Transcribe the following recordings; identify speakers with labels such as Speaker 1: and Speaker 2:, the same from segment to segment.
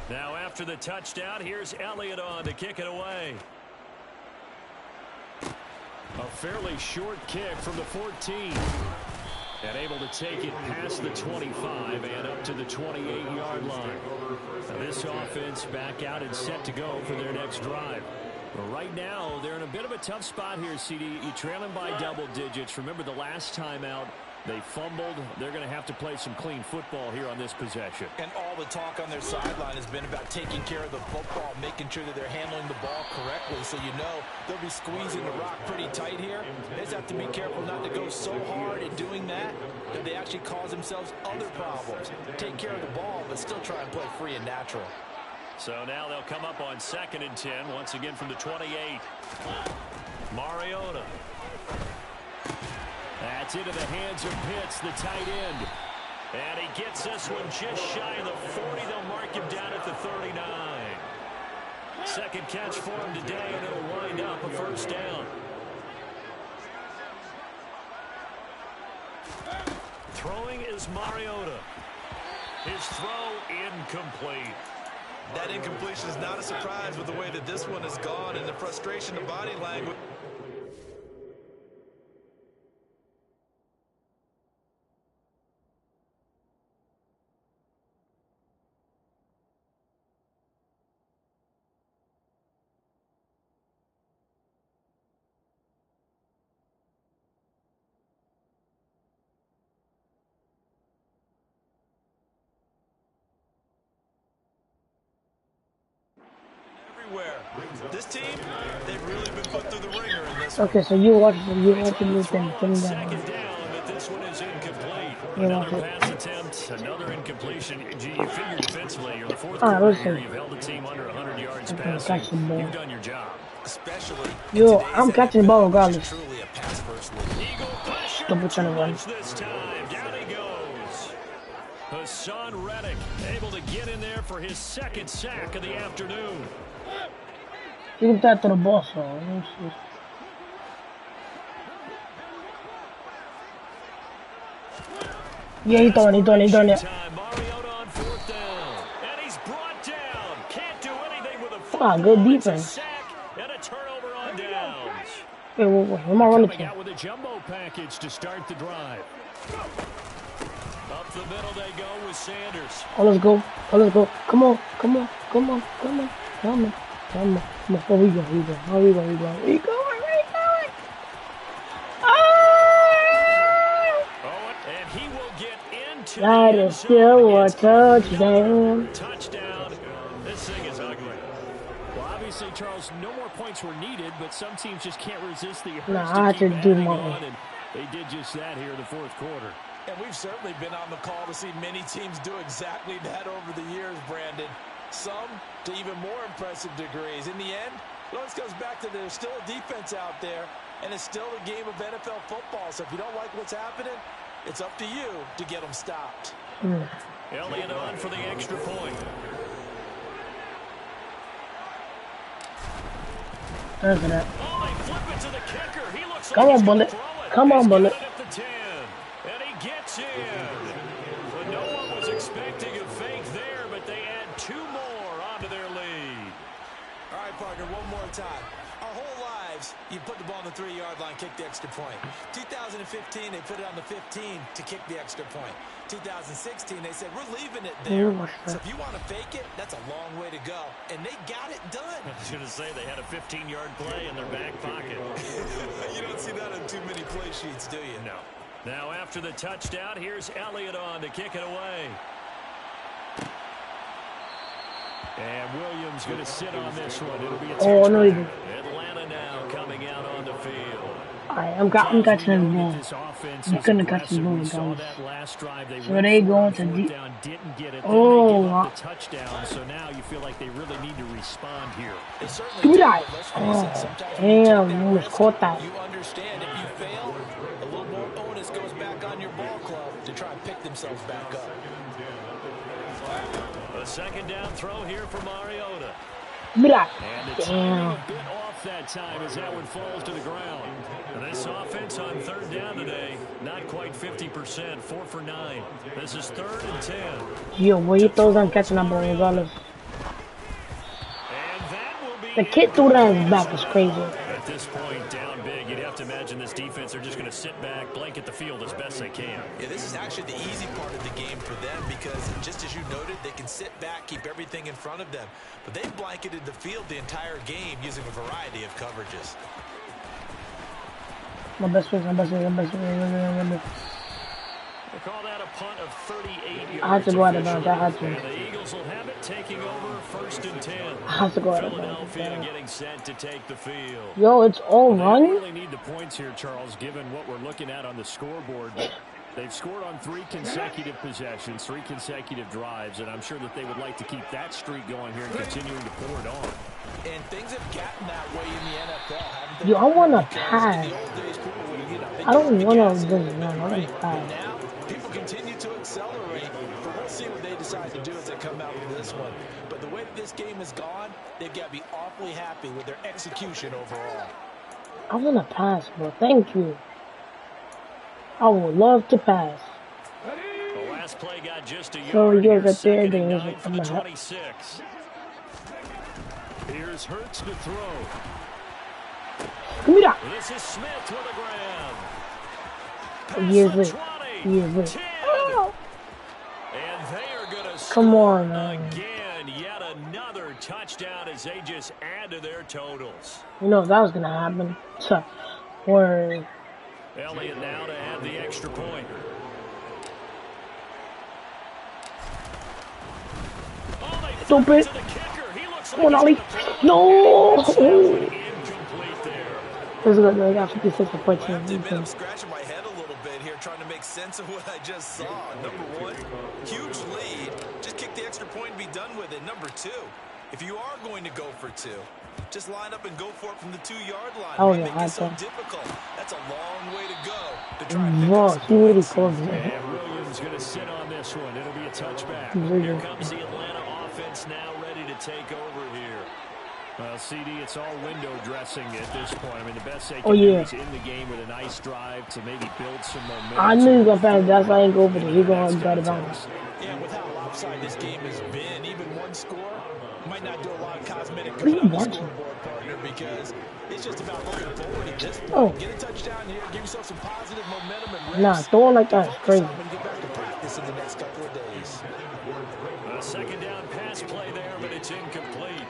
Speaker 1: Now after the touchdown, here's Elliott on to kick it away. A fairly short kick from the 14. And able to take it past the 25 and up to the 28-yard line. Now this offense back out and set to go for their next drive. Well, right now, they're in a bit of a tough spot here, CD. You're trailing by double digits. Remember the last time out, they fumbled. They're going to have to play some clean football here on this possession.
Speaker 2: And all the talk on their sideline has been about taking care of the football, making sure that they're handling the ball correctly. So you know they'll be squeezing the rock pretty tight here. They just have to be careful not to go so hard in doing that they actually cause themselves other problems. Take care of the ball, but still try and play free and natural.
Speaker 1: So now they'll come up on 2nd and 10, once again from the 28. Mariota. That's into the hands of Pitts, the tight end. And he gets this one just shy of the 40. They'll mark him down at the 39. Second catch for him today, and it'll wind up a first down. Throwing is Mariota. His throw incomplete.
Speaker 2: That incompletion is not a surprise with the way that this one has gone and the frustration of body language. This team, they've really been put through the ringer in this
Speaker 3: one. Okay, so you watch this thing.
Speaker 1: Second down, but this one is incomplete. Another pass attempt, another incompletion. You figure defensively, you're the fourth quarter here, you've held the team under 100 yards passing. You've done your job.
Speaker 2: Especially
Speaker 3: I'm catching the ball regardless.
Speaker 2: Truly a pass first league.
Speaker 3: Double trying to run.
Speaker 1: This time, down he goes. Hassan Reddick able to get in there for his second sack of the afternoon.
Speaker 3: You can tap to the ball, so yeah, he's throwing it.
Speaker 1: Mariota on 4th down, and he's brought down. Can't do anything with a football.
Speaker 3: Good defense.
Speaker 1: Sack and a turnover on downs.
Speaker 3: Wait, where am I running
Speaker 1: to? Out with a jumbo package to start the drive. Up the middle they go with Sanders.
Speaker 3: Oh, let's go. Come on. Where we going?
Speaker 1: And he will get into
Speaker 3: that is still a touchdown.
Speaker 1: Touchdown. This thing is ugly. Well, obviously, Charles, no more points were needed, but some teams just can't resist the urge
Speaker 3: I
Speaker 1: to keep
Speaker 3: had to do
Speaker 1: adding
Speaker 3: more.
Speaker 1: on, and they did just that here in the 4th quarter.
Speaker 2: And we've certainly been on the call to see many teams do exactly that over the years, Brandon. Some to even more impressive degrees. In the end, it always comes back to there's still a defense out there, and it's still a game of NFL football. So if you don't like what's happening, it's up to you to get them stopped.
Speaker 1: Elliott on for the extra point.
Speaker 3: Look at that.
Speaker 1: Oh, they flip it to the kicker. He looks
Speaker 3: Come
Speaker 1: like
Speaker 3: on, Bullet. Come on, Bullet.
Speaker 1: At the 10, and he gets in. But no one was expecting a fake there, but they add 2 more onto their lead.
Speaker 2: All right, partner, one more time. Our whole lives, you put the ball on the 3-yard line, kick the extra point. 2015, they put it on the 15 to kick the extra point. 2016, they said, we're leaving it there. So if you want to fake it, that's a long way to go. And they got it done.
Speaker 1: I was going to say they had a 15-yard play in their back pocket.
Speaker 2: You don't see that on too many play sheets, do you?
Speaker 1: No. Now after the touchdown, here's Elliott on to kick it away. And Williams going to sit on this one. It'll be a touchback. Atlanta now coming out on the field.
Speaker 3: I'm catching the ball. I'm gonna catch the ball, guys. So they going to deep. Oh,
Speaker 1: touchdown. So now you feel like they really need to respond here.
Speaker 3: Give me that. Oh, damn, you almost caught that.
Speaker 2: You understand if you fail, a little more onus goes back on your ball club to try and pick themselves back up.
Speaker 1: A second down throw here for Mariota.
Speaker 3: Give me that.
Speaker 1: And it's a bit off that time as that one falls to the ground. And this this offense on third down today. Not quite 50%, 4 for 9. This is 3rd and 10.
Speaker 3: Yo, where he throws on catching that ball regardless. The kid threw that in his back is crazy.
Speaker 1: At this point, down big, you'd have to imagine this defense are just going to sit back, blanket the field as best they can.
Speaker 2: Yeah, this is actually the easy part of the game for them because, just as you noted, they can sit back, keep everything in front of them. But they've blanketed the field the entire game using a variety of coverages.
Speaker 3: My best friend.
Speaker 1: They call that a punt of 38 yards.
Speaker 3: I have to go out of bounds. I have to.
Speaker 1: And the Eagles will have it, taking over 1st and 10.
Speaker 3: I have to go out of bounds.
Speaker 1: Philadelphia getting set to take the field.
Speaker 3: Yo, it's all run.
Speaker 1: They really need the points here, Charles, given what we're looking at on the scoreboard. They've scored on 3 consecutive possessions, 3 consecutive drives, and I'm sure that they would like to keep that streak going here and continuing to pour it on.
Speaker 2: And things have gotten that way in the NFL, haven't they?
Speaker 3: Yo, I want to pass. I don't want to just run. I want to pass.
Speaker 2: Now, people continue to accelerate, but we'll see what they decide to do as they come out with this one. But the way that this game has gone, they've got to be awfully happy with their execution overall.
Speaker 3: I want to pass, bro. Thank you. I would love to pass.
Speaker 1: The last play got just a
Speaker 3: So
Speaker 1: yard.
Speaker 3: you're
Speaker 1: Here,
Speaker 3: right there,
Speaker 1: 2nd and 9 for the
Speaker 3: then
Speaker 1: 26. Here's Hurts to throw.
Speaker 3: Give me that.
Speaker 1: This is Smith with the ground.
Speaker 3: Years
Speaker 1: Pass
Speaker 3: late.
Speaker 1: the 20,
Speaker 3: Years late.
Speaker 1: 10. And they are going to
Speaker 3: Come on, man.
Speaker 1: again. Yet another touchdown as they just add to their totals.
Speaker 3: You know that was gonna happen. So, word.
Speaker 1: Elliott now to add the extra point. Oh, they
Speaker 3: Stupid.
Speaker 1: to the kicker. He looks
Speaker 3: Come on,
Speaker 1: like
Speaker 3: Ollie.
Speaker 1: he's gonna
Speaker 3: No.
Speaker 1: incomplete there.
Speaker 3: This is good. I got 56 to
Speaker 2: I
Speaker 3: 14.
Speaker 2: have to admit, I'm scratching my head a little bit here, trying to make sense of what I just saw. Number 1, huge lead. Just kick the extra point and be done with it. Number 2, if you are going to go for 2, just line up and go for it from the 2-yard line.
Speaker 3: Oh,
Speaker 2: Why
Speaker 3: yeah,
Speaker 2: make
Speaker 3: I
Speaker 2: it so
Speaker 3: thought.
Speaker 2: difficult? That's a long way to go to try and pick
Speaker 3: Bro,
Speaker 2: up some
Speaker 3: he really
Speaker 2: points.
Speaker 3: closed it.
Speaker 1: And Williams going to sit on this one. It'll be a touchback.
Speaker 3: Really?
Speaker 1: Here comes the Atlanta offense now ready to take over here. Well, CD, it's all window dressing at this point. I mean, the best they can do is in the game with a nice drive to maybe build some momentum.
Speaker 3: I knew he was gonna pass. That's why I ain't go for it. He gonna get it on.
Speaker 2: Yeah, with how lopsided this game has been, even one score might not do a lot of cosmetic
Speaker 3: What are you
Speaker 2: good on the
Speaker 3: watching?
Speaker 2: scoreboard, partner, because it's just about looking forward at this point.
Speaker 3: Oh.
Speaker 2: Get a touchdown here, give yourself some positive momentum and reps.
Speaker 3: Nah, throwing like that is
Speaker 2: Focus
Speaker 3: crazy.
Speaker 2: on and get back to practice in the next couple of days.
Speaker 1: A 2nd down pass play there, but it's incomplete.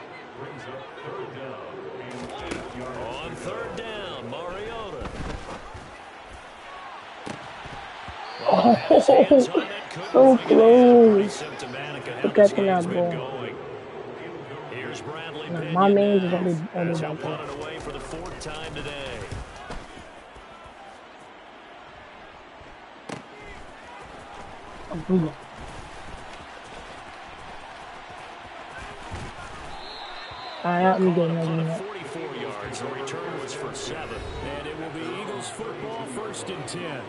Speaker 1: On 3rd down, Mariota.
Speaker 3: Oh, so close. Look at that ball.
Speaker 1: Here's Bradley
Speaker 3: No,
Speaker 1: Pinion
Speaker 3: my man's is
Speaker 1: now.
Speaker 3: only
Speaker 1: As he'll
Speaker 3: back
Speaker 1: punt
Speaker 3: there.
Speaker 1: it away for the 4th time today.
Speaker 3: Bruno. Alright, let me get another
Speaker 1: Punt
Speaker 3: one.
Speaker 1: of 44 yards. The return was for 7. And it will be Eagles football, 1st and 10.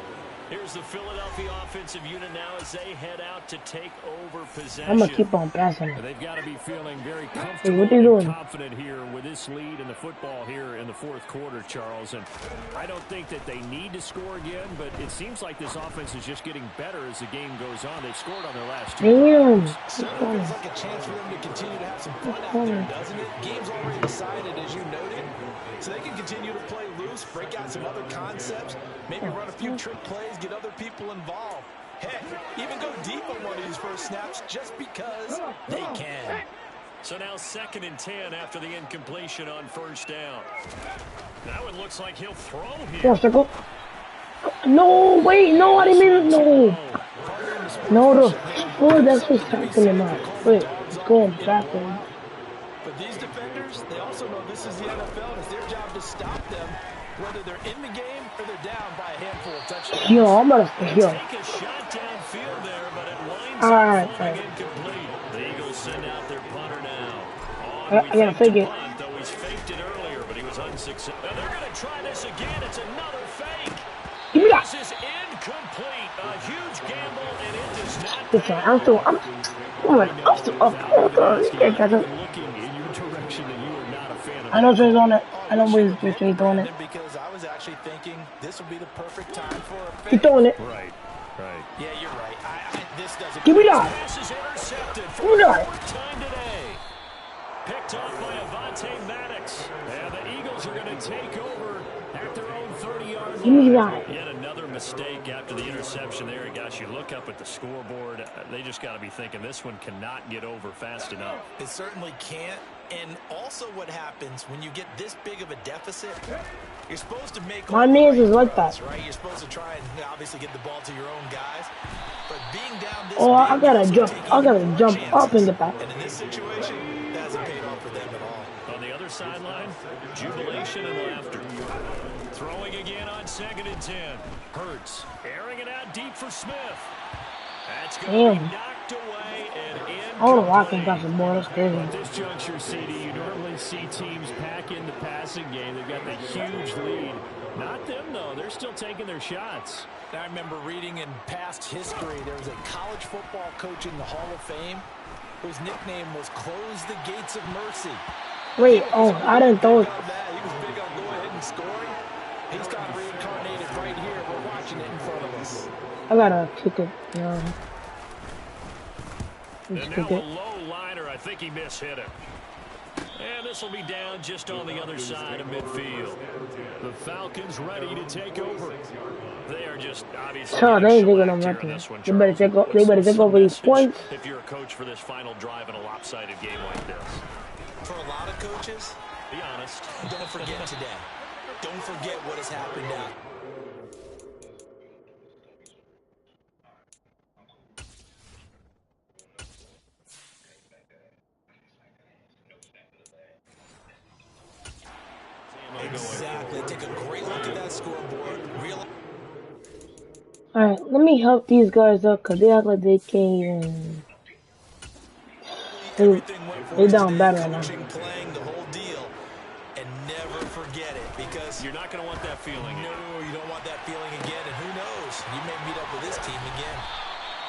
Speaker 1: Here's the Philadelphia offensive unit now as they head out to take over possession.
Speaker 3: I'm gonna keep on passing it.
Speaker 1: They've got to be feeling very
Speaker 3: Hey,
Speaker 1: comfortable
Speaker 3: what they
Speaker 1: and
Speaker 3: doing?
Speaker 1: confident here with this lead in the football here in the 4th quarter, Charles. And I don't think that they need to score again, but it seems like this offense is just getting better as the game goes on. They've scored on their last 2
Speaker 3: Damn.
Speaker 1: drives.
Speaker 2: Certainly feels like a chance for them to continue to have some fun out there, doesn't it? Game's already decided, as you noted. So they can continue to play loose, break out some other concepts, maybe run a few trick plays, get other people involved. Heck, even go deep on one of these first snaps just because they can.
Speaker 1: So now 2nd and 10 after the incompletion on 1st down. Now it looks like he'll throw here.
Speaker 3: Come on, circle. No, wait, no, I didn't mean it. No. No, oh, that's what's tackling him out. Wait, it's going backwards.
Speaker 2: But these defenders, they also know this is the NFL, and it's their job to stop them, whether they're in the game or they're down by a handful of touchdowns.
Speaker 3: Yo, I'm about to yo.
Speaker 1: Take a shot downfield there, but it winds
Speaker 3: Alright,
Speaker 1: up falling incomplete. The Eagles send out their punter now.
Speaker 3: I gotta fake it.
Speaker 1: Punt, though he's faked it earlier, but he was unsuccessful. Now they're going to try this again. It's another fake.
Speaker 3: Give me that.
Speaker 1: This is incomplete. A huge gamble, and it does not.
Speaker 3: Listen, I'm still up.
Speaker 1: Looking in your direction that you are not a fan
Speaker 3: I know Trey's on it. I know Trey's throwing it.
Speaker 2: Because I was actually thinking this would be the perfect time for a fake.
Speaker 3: He's throwing it.
Speaker 1: Right.
Speaker 2: Yeah, you're right. This doesn't.
Speaker 3: Give me that.
Speaker 1: This is intercepted for
Speaker 3: Give me
Speaker 1: the
Speaker 3: that.
Speaker 1: fourth time today. Picked off by Avonte Maddox. And the Eagles are going to take over at their own 30-yard line.
Speaker 3: Give me that.
Speaker 1: Yet another mistake after the interception there. Gosh, you look up at the scoreboard. They just got to be thinking this one cannot get over fast enough.
Speaker 2: It certainly can't. And also what happens when you get this big of a deficit, you're supposed to make
Speaker 3: my man's is like that.
Speaker 2: Right? You're supposed to try and obviously get the ball to your own guys. But being down this
Speaker 3: I gotta jump up and get that.
Speaker 2: And in this situation, that hasn't paid off for them at all.
Speaker 1: On the other sideline, jubilation and laughter. Throwing again on 2nd and 10. Hurts airing it out deep for Smith. That's going to be knocked away and in.
Speaker 3: Oh, Watkins got some more. That's crazy.
Speaker 1: At this juncture, CD, you normally see teams pack in the passing game. They've got the huge lead. Not them, though. They're still taking their shots.
Speaker 2: I remember reading in past history, there was a college football coach in the Hall of Fame whose nickname was Close the Gates of Mercy.
Speaker 3: Wait, I didn't throw it.
Speaker 2: He was big on going ahead and scoring. He's got reincarnated right here. We're watching it in front of us.
Speaker 3: I gotta kick it. Yeah.
Speaker 1: And now a low liner. I think he mishit it. And this will be down just on the other side of midfield. The Falcons ready to take over. They are just obviously.
Speaker 3: So they ain't taking on nothing. They better take over these points.
Speaker 1: If you're a coach for this final drive in a lopsided game like this.
Speaker 2: For a lot of coaches,
Speaker 1: be honest.
Speaker 2: Don't forget today. Don't forget what has happened now. Exactly. Take a great look at that scoreboard.
Speaker 3: Alright, let me help these guys up because they act like they can't even. They're down bad right now.
Speaker 2: Playing the whole deal, and never forget it because
Speaker 1: you're not going to want that feeling.
Speaker 2: No, you don't want that feeling again. And who knows? You may meet up with this team again.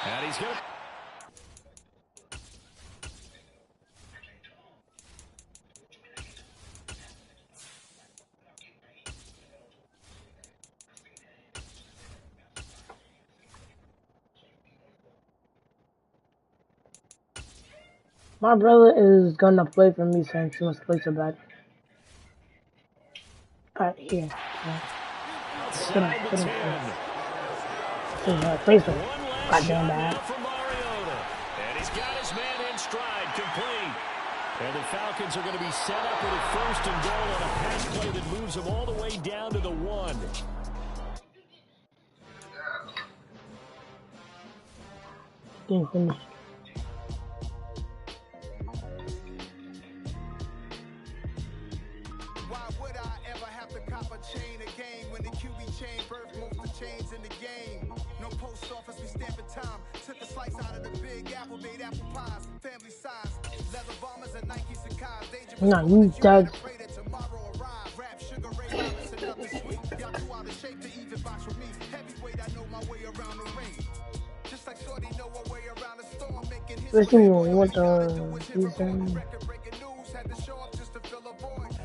Speaker 1: And he's good.
Speaker 3: My brother is gonna play for me since he wants to play so bad. Alright, here. Put him. Play for him. Goddamn bad.
Speaker 1: And he's got his man in stride, complete. And the Falcons are going to be set up with a 1st and goal on a pass play that moves them all the way down to the 1.
Speaker 3: Game finished. No, you dead. Listen, you want the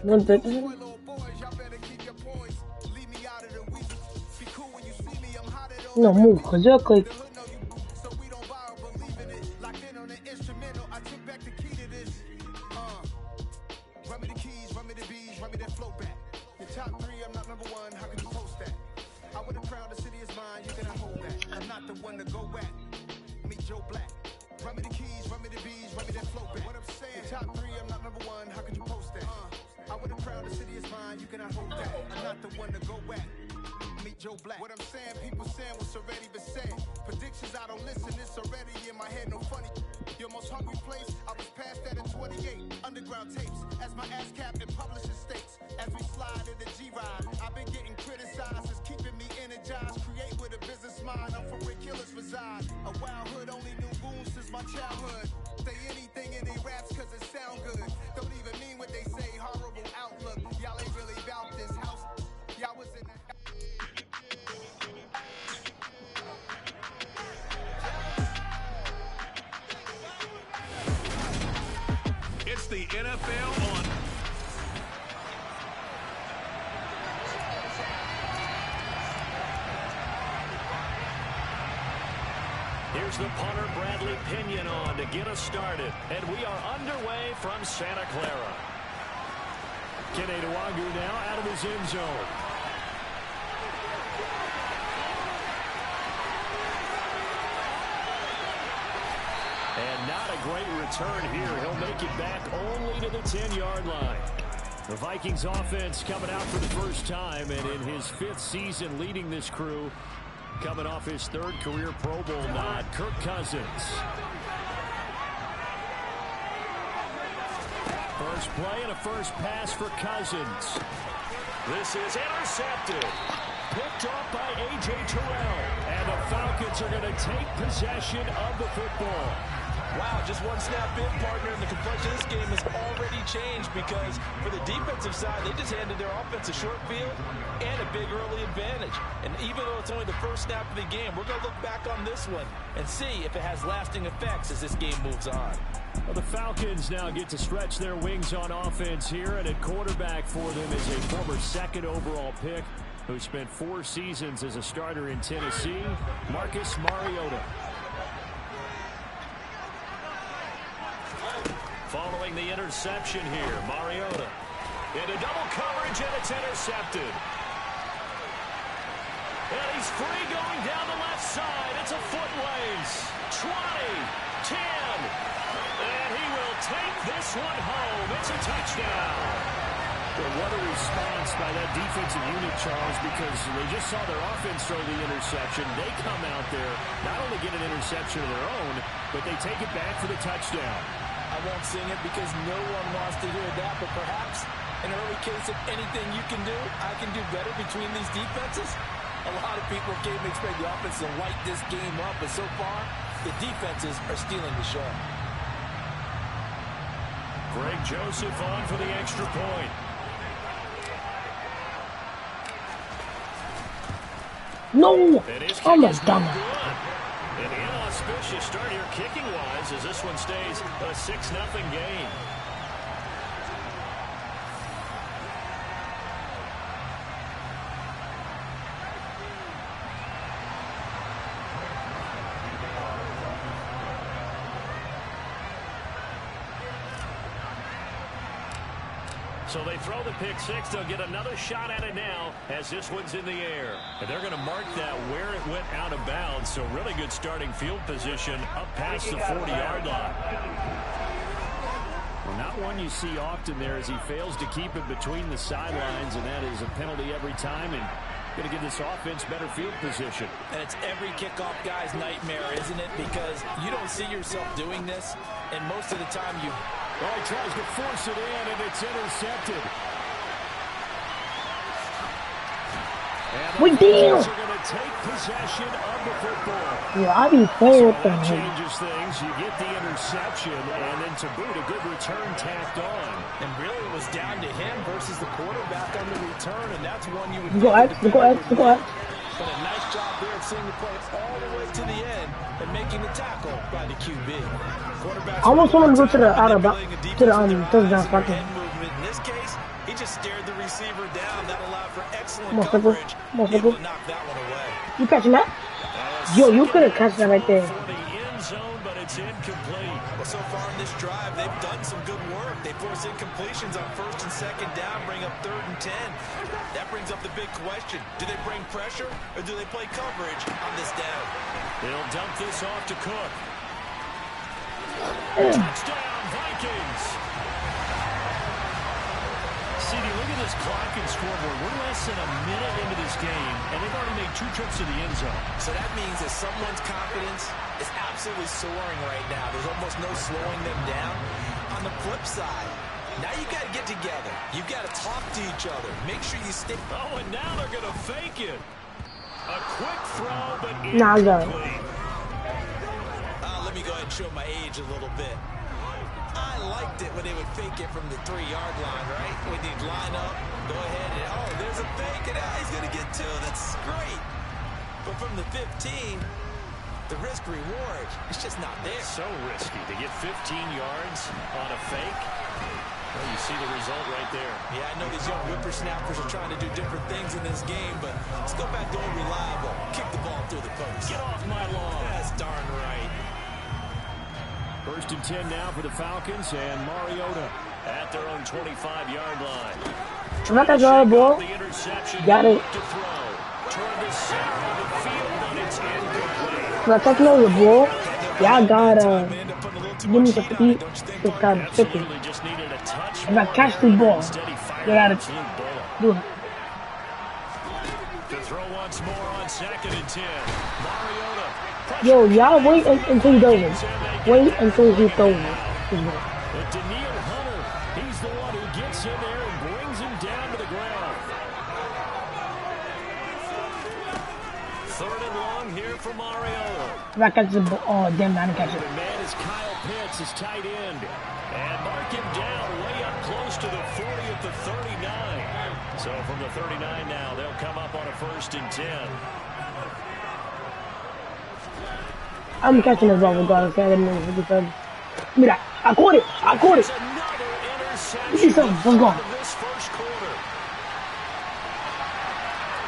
Speaker 3: want the no move, cause you're quick.
Speaker 4: It's the NFL on.
Speaker 1: Here's the punter, Bradley Pinion, on to get us started. And we are underway from Santa Clara. Kene Nwangwu now out of his end zone. And not a great return here. He'll make it back only to the 10-yard line. The Vikings offense coming out for the first time, and in his 5th season leading this crew, coming off his 3rd career Pro Bowl nod, Kirk Cousins. First play and a first pass for Cousins. This is intercepted. Picked off by A.J. Terrell. And the Falcons are going to take possession of the football.
Speaker 2: Wow, just one snap in, partner, and the complexion of this game has already changed because for the defensive side, they just handed their offense a short field and a big early advantage. And even though it's only the first snap of the game, we're going to look back on this one and see if it has lasting effects as this game moves on.
Speaker 1: Well, the Falcons now get to stretch their wings on offense here, and at quarterback for them is a former 2nd overall pick who spent 4 seasons as a starter in Tennessee, Marcus Mariota. Following the interception here, Mariota into double coverage, and it's intercepted. And he's free going down the left side. It's a foot race. 20, 10, and he will take this one home. It's a touchdown. Well, what a response by that defensive unit, Charles, because they just saw their offense throw the interception. They come out there, not only get an interception of their own, but they take it back for the touchdown.
Speaker 2: I won't sing it because no one wants to hear that, but perhaps an early case of anything you can do, I can do better between these defenses. A lot of people came to expect the offense to light this game up, but so far, the defenses are stealing the show.
Speaker 1: Greg Joseph on for the extra point.
Speaker 3: No! Oh my God.
Speaker 1: An inauspicious start here kicking-wise as this one stays a 6-0 game. So they throw the pick six. They'll get another shot at it now as this one's in the air. And they're going to mark that where it went out of bounds. So really good starting field position up past the 40-yard line. Well, not one you see often there as he fails to keep it between the sidelines, and that is a penalty every time. And going to give this offense better field position.
Speaker 2: And it's every kickoff guy's nightmare, isn't it? Because you don't see yourself doing this, and most of the time you...
Speaker 1: Oh, he tries to force it in, and it's intercepted. And
Speaker 3: we deal.
Speaker 1: Are going to take possession of the football.
Speaker 3: Yeah, I be playing with them.
Speaker 1: Changes things. You get the interception, and then to boot, a good return tacked on.
Speaker 2: And really, it was down to him versus the quarterback on the return, and that's one you would...
Speaker 3: Go ahead.
Speaker 2: But a nice job there of seeing the play all the way to the end and making the tackle by the QB.
Speaker 3: I almost want to go to the touchdown spot.
Speaker 2: In this case, he just stared the receiver down. That allowed for excellent coverage. Able to knock that one away.
Speaker 3: You catching that? Yo, you could have catched that right there.
Speaker 1: For the end zone, but it's incomplete.
Speaker 2: Well, so far in this drive, they've done some good work. They force incompletions on 1st and 2nd down, bring up 3rd and 10. That brings up the big question. Do they bring pressure or do they play coverage on this down?
Speaker 1: They'll dump this off to Cook. Touchdown, Vikings. CD, look at this clock and scoreboard. We're less than a minute into this game, and they've already made 2 trips to the end zone.
Speaker 2: So that means that someone's confidence is absolutely soaring right now. There's almost no slowing them down. On the flip side, now you got to get together. You got to talk to each other. Make sure you stay.
Speaker 1: Oh, and now they're going to fake it. A quick throw, but
Speaker 3: incomplete.
Speaker 2: Let me go ahead and show my age a little bit. I liked it when they would fake it from the 3-yard line, right? When they'd line up, go ahead and, oh, there's a fake, and he's going to get 2. That's great. But from the 15, the risk-reward, it's just not there.
Speaker 1: So risky to get 15 yards on a fake. Well, you see the result right there.
Speaker 2: Yeah, I know these young whippersnappers are trying to do different things in this game, but let's go back to old reliable. Kick the ball through the post.
Speaker 1: Get off my lawn.
Speaker 2: That's darn right.
Speaker 1: 1st and 10 now for the Falcons, and Mariota at their own 25-yard line.
Speaker 3: I'm not gonna draw the ball. Got it. When I touch the ball, y'all gotta give me the feet to start sticking. If I catch the ball, you gotta do it.
Speaker 1: To throw once more on 2nd and 10. Mariota.
Speaker 3: Yo, y'all wait until he does it. Wait until he throws it.
Speaker 1: But Daniil Hunter, he's the one who gets in there and brings him down to the ground. 3rd and long here for Mariota.
Speaker 3: If I catch the ball, oh damn, I didn't catch it.
Speaker 1: The man is Kyle Pitts, his tight end. And mark him down way up close to the 40 at the 39. So from the 39 now, they'll come up on a 1st and 10.
Speaker 3: I'm catching the ball regardless. Because, mira, I caught it. I caught it. You see something? What's going on?
Speaker 1: This first quarter.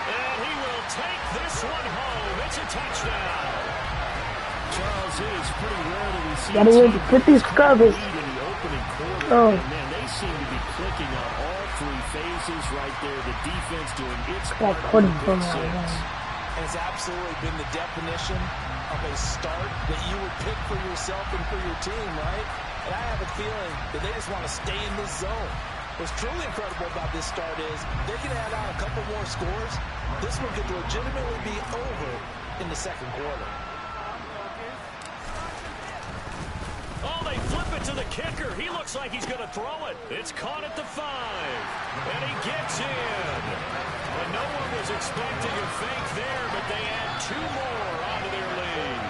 Speaker 1: And he will take this one home. It's a touchdown. Charles, it is pretty rare that we see
Speaker 3: Gotta win to put these covers.
Speaker 1: in the opening quarter.
Speaker 3: Oh.
Speaker 1: And man, they seem to be clicking on all 3 phases right there. The defense doing its part.
Speaker 2: Has absolutely been the definition of a start that you would pick for yourself and for your team, right? And I have a feeling that they just want to stay in this zone. What's truly incredible about this start is they can add on a couple more scores. This one could legitimately be over in the 2nd quarter.
Speaker 1: Oh, they flip it to the kicker. He looks like he's going to throw it. It's caught at the 5. And he gets in. And no one was expecting a fake there, but they add 2 more onto their lead.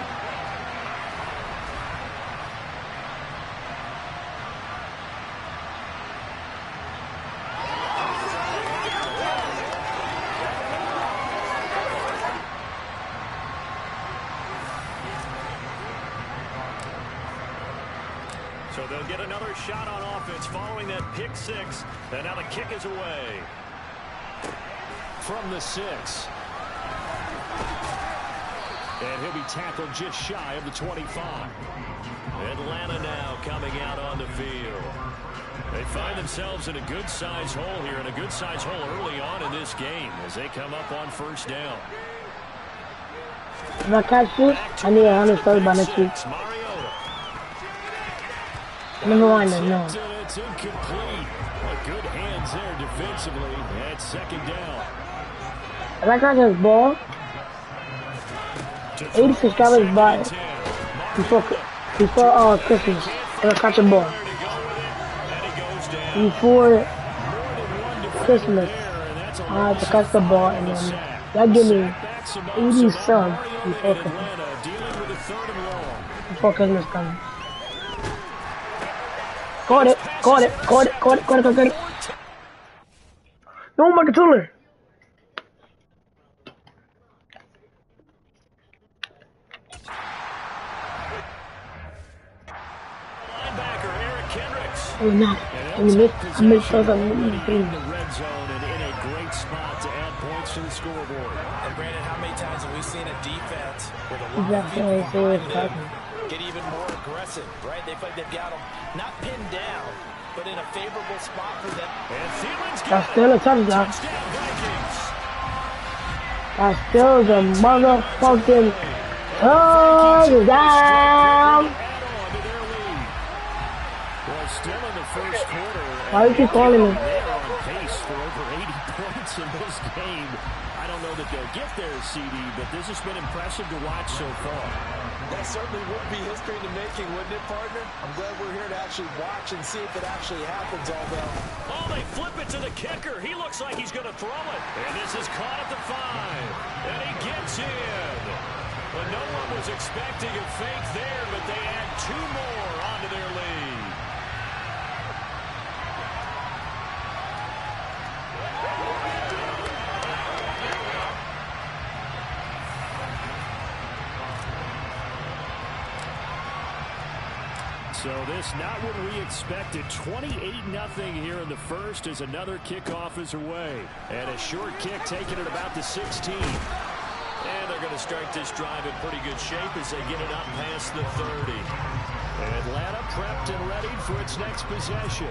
Speaker 1: So they'll get another shot on offense following that pick 6. And now the kick is away. From the 6. And he'll be tackled just shy of the 25. Atlanta now coming out on the field. They find themselves in a good-sized hole here, and a good-sized hole early on in this game as they come up on 1st down.
Speaker 3: If I catch it, I need 130 by next week. Never mind, no.
Speaker 1: It's incomplete. Good hands there defensively at 2nd down.
Speaker 3: If I catch his ball, 80 subscribers by before Christmas. If I catch a ball before Christmas, I have to catch the ball, and then that give me 80 subs before Christmas. Before Christmas comes. Got it. No, my controller.
Speaker 1: Linebacker Eric Kendricks.
Speaker 3: Oh, no. I missed those on the
Speaker 1: red zone and in a great spot to add points to the scoreboard.
Speaker 2: And Brandon, how many times have we seen a defense with a lot of
Speaker 3: Exactly.
Speaker 2: people behind them get even more aggressive, right? They feel like they've got them not pinned down, but in a favorable spot for them.
Speaker 1: And Thielens
Speaker 3: That's still a touchdown. That's still the motherfucking touchdown.
Speaker 1: Well, still in the first quarter.
Speaker 3: Why are you calling me?
Speaker 1: They're on pace for over 80 points in this game. I don't know that they'll get there, CD, but this has been impressive to watch so far.
Speaker 2: That certainly would be history in the making, wouldn't it, partner? I'm glad we're here to actually watch and see if it actually happens, although.
Speaker 1: Oh, they flip it to the kicker. He looks like he's going to throw it. And this is caught at the 5. And he gets in. But no one was expecting a fake there, but they add 2 more onto their lead. So this not what we expected. 28-0 here in the first as another kickoff is away. And a short kick taken at about the 16. And they're going to start this drive in pretty good shape as they get it up past the 30. Atlanta prepped and ready for its next possession.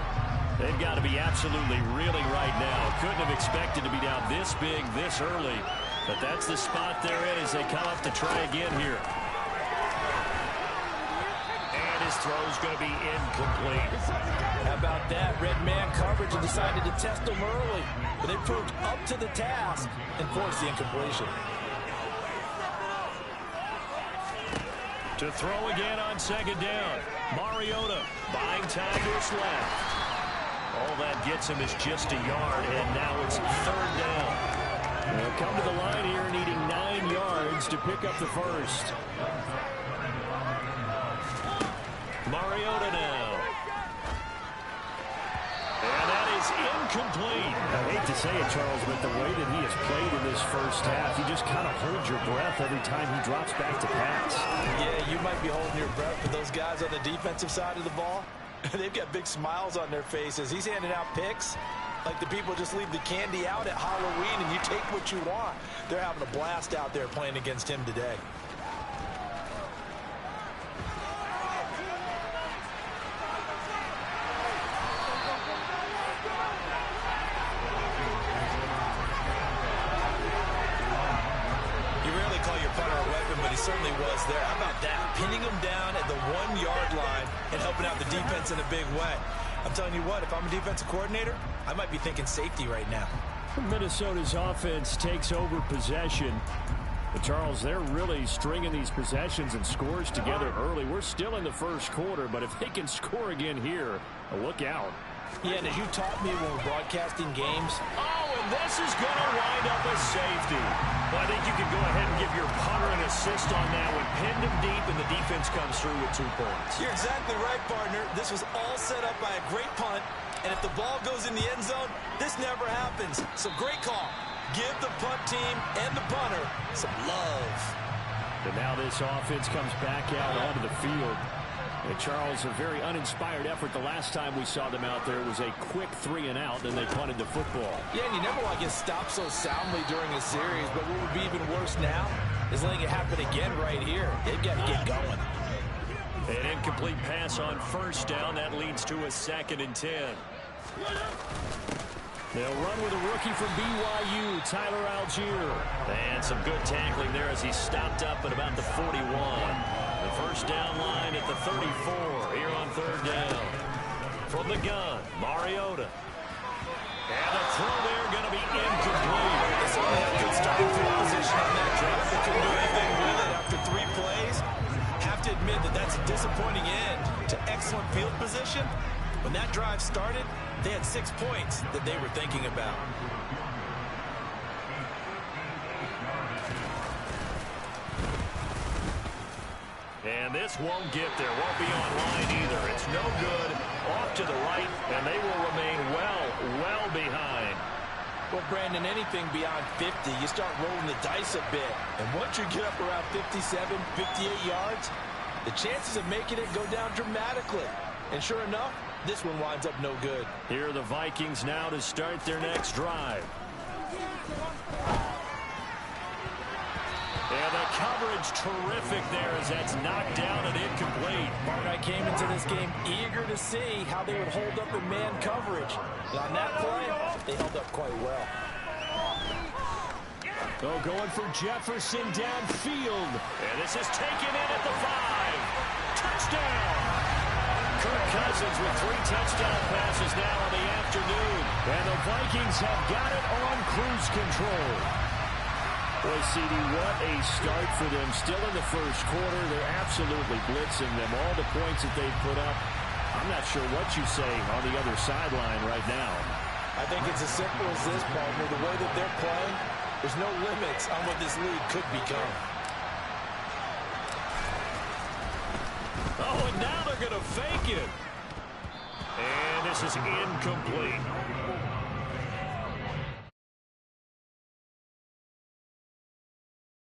Speaker 1: They've got to be absolutely reeling right now. Couldn't have expected to be down this big this early. But that's the spot they're in as they come up to try again here. And his throw's going to be incomplete.
Speaker 2: How about that? Red man coverage and decided to test them early. But they proved up to the task and forced the incompletion.
Speaker 1: To throw again on second down. Mariota buying time to his left. All that gets him is just a yard, and now it's third down. They'll come to the line here needing 9 yards to pick up the first. Mariota now. And that is incomplete. I hate to say it, Charles, but the way that he has played in this first half, you just kind of hold your breath every time he drops back to pass.
Speaker 2: Yeah, you might be holding your breath, but those guys on the defensive side of the ball, they've got big smiles on their faces. He's handing out picks like the people just leave the candy out at Halloween and you take what you want. They're having a blast out there playing against him today. Certainly was there. How about that? Pinning him down at the 1-yard line and helping out the defense in a big way. I'm telling you what, if I'm a defensive coordinator, I might be thinking safety right now.
Speaker 1: Minnesota's offense takes over possession. But Charles, they're really stringing these possessions and scores together early. We're still in the first quarter, but if they can score again here, look out.
Speaker 2: Yeah, and as you taught me when we're broadcasting games.
Speaker 1: Oh, and this is going to wind up a safety. Well, I think you can go ahead and give your punter an assist on that one. Pinned him deep, and the defense comes through with 2 points.
Speaker 2: You're exactly right, partner. This was all set up by a great punt, and if the ball goes in the end zone, this never happens. So great call. Give the punt team and the punter some love.
Speaker 1: And now this offense comes back out onto the field. And Charles, a very uninspired effort. The last time we saw them out there was a quick 3-and-out, and they punted the football.
Speaker 2: Yeah, and you never want to get stopped so soundly during a series, but what would be even worse now is letting it happen again right here. They've got to get going.
Speaker 1: An incomplete pass on first down. That leads to a 2nd and 10. They'll run with a rookie from BYU, Tyler Algier. And some good tackling there as he stopped up at about the 41. The first down line at the 34 here on third down. From the gun, Mariota. And the throw there going to be incomplete.
Speaker 2: They certainly had good starting field position on that drive. They couldn't do anything with it after 3 plays. Have to admit that that's a disappointing end to excellent field position. When that drive started, they had 6 points that they were thinking about.
Speaker 1: And this won't get there. Won't be online either. It's no good. Off to the right, and they will remain well behind.
Speaker 2: Well, Brandon, anything beyond 50, you start rolling the dice a bit. And once you get up around 57, 58 yards, the chances of making it go down dramatically. And sure enough, this one winds up no good.
Speaker 1: Here are the Vikings now to start their next drive. And the coverage terrific there as that's knocked down and incomplete.
Speaker 2: Mark, I came into this game eager to see how they would hold up in man coverage. And on that play, they held up quite well.
Speaker 1: Oh, going for Jefferson downfield. And this is taken in at the 5. Touchdown! Kirk Cousins with 3 touchdown passes now in the afternoon. And the Vikings have got it on cruise control. Boy, CD, what a start for them. Still in the first quarter. They're absolutely blitzing them. All the points that they've put up. I'm not sure what you say on the other sideline right now.
Speaker 2: I think it's as simple as this, partner. The way that they're playing, there's no limits on what this league could become.
Speaker 1: Oh, and now they're going to fake it. And this is incomplete.